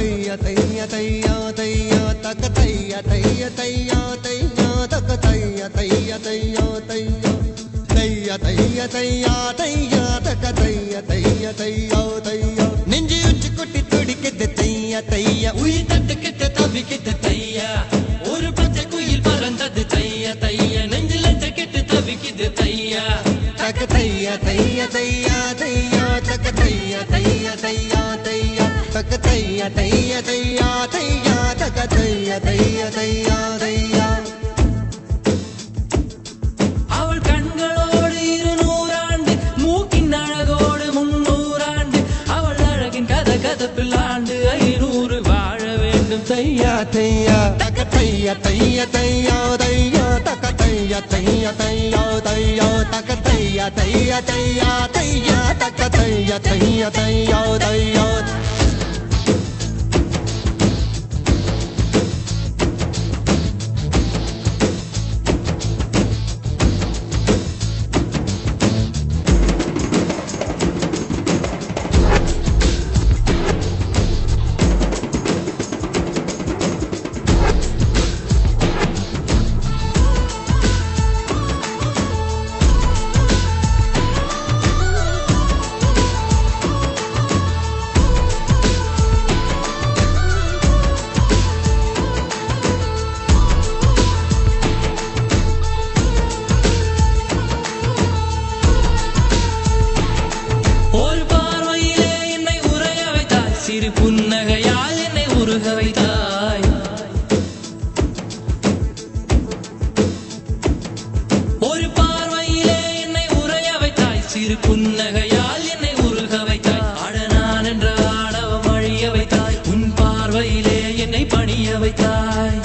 தையா தையா தையா தையா தக்க தையா தையா தையா தையா தக்க தையா தையா தையா தையா தையா தையா தையா தக்க தையா தையா தையா தையா நெஞ்சு உச்சி கொட்டி துடிக்குது தையா தையா உயிர் தட்டுக்கிட்டு தவிக்குது தையா ஒரு பச்சை குயில் பறந்தது தையா தையா நெஞ்சில ஜக்கெட்டு தவிக்குது தையா தக்க தையா தையா தையா தையா தக்க தையா தையா தையா தையா தக்க தையா தையா தையா தையா தக்க தையா தையா தையா தையா அவள் கண்களோடு 200 ஆண்டு மூக்கின் அழகோடு 300 ஆண்டு அவள் அழகின் கதப்பில் ஆண்டு 500 வாழ வேண்டும் தையா தையா தக்க தையா தையா தையா தையா தக்க தையா தையா தையா தையா தக்க தையா தையா தையா தையா தக்க தையா தையா தையா தையா சிறு புன்னகையால் என்னை உருக வைத்தாய் ஒரு பார்வையிலே என்னை உறைய வைத்தாய் சிறு புன்னகையால் என்னை உருக வைத்தாய் அடனான் என்ற ஆணவம் அழிய வைத்தாய் உன் பார்வையிலே என்னை பணிய வைத்தாய்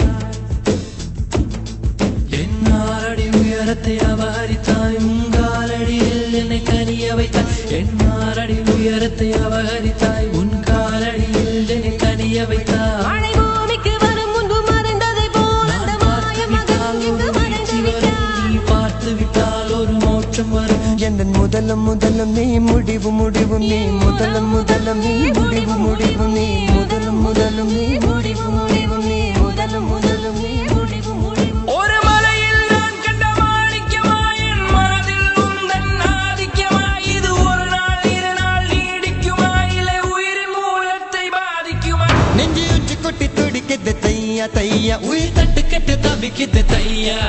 என் 6 அடி உயரத்தை அபகரித்தாய் உன் காலடியில் என்னை கனிய வைத்தாய் என் 6 அடி உயரத்தை அபகரித்தாய் உன் காலடியில் என்னை கனிய வைத்தாய் மழை பூமிக்கு வரும் முன்பு மறைந்ததை போல் அந்த மாய மகன் இங்கு மறைந்து விட்டார் நீ பார்த்து விட்டால் ஒரு மோட்சம் வரும் என் முதலம் முதலம் நீ முடிவு முடிவும் நீ முதலம் முதலம் நீ முடிவு முடிவும் நீ முதலம் முதலம் நீ முடிவு முடிவும் நீ முதலம் முதலம் நீ முடிவு முடிவும் ஒரு மலையில் நான் கண்ட மாணிக்கமாய் என் மனதில் உந்தன் ஆதிக்கமாய் இது ஒரு நாள் 2 நாள் நீடிக்குமா இல்லை உயிரின் மூலத்தை பாதிக்குமா நெஞ்சு உச்சி கொட்டி துடிக்குது தையா தையா உயிர் தட்டு கெட்டு தவிக்குது தையா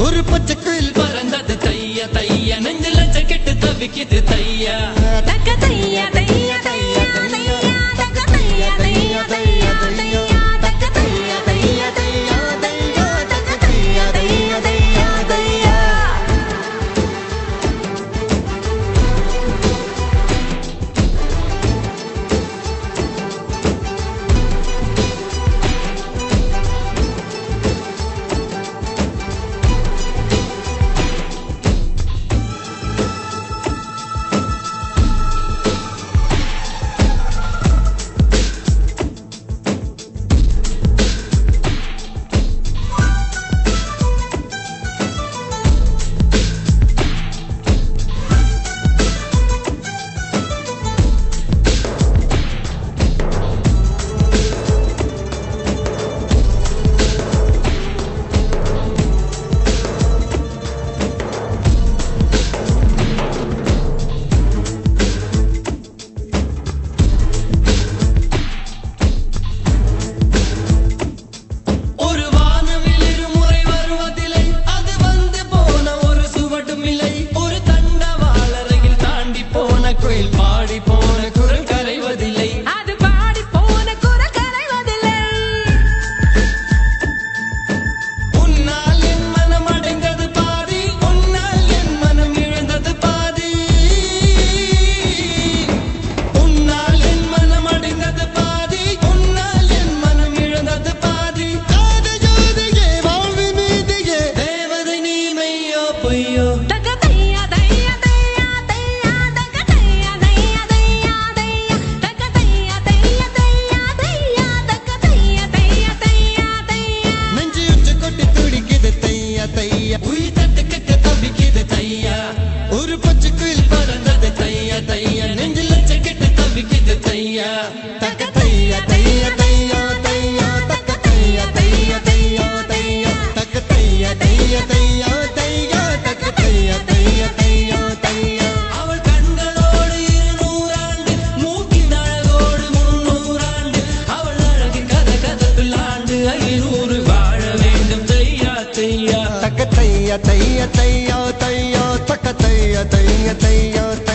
ஒரு பச்சை குயில் பறந்தது தையா தையா நெஞ்சில ஜக்கெட்டு தவிக்குது தையா தக்க தையா தையா தையா தையா தக்க தையா தையா தையா தையா தக்க தையா தையா தையா தையா தக்க தையா தையா தையா தையா தைய தைய தையா தையா தக்க தைய தைய தையா தைய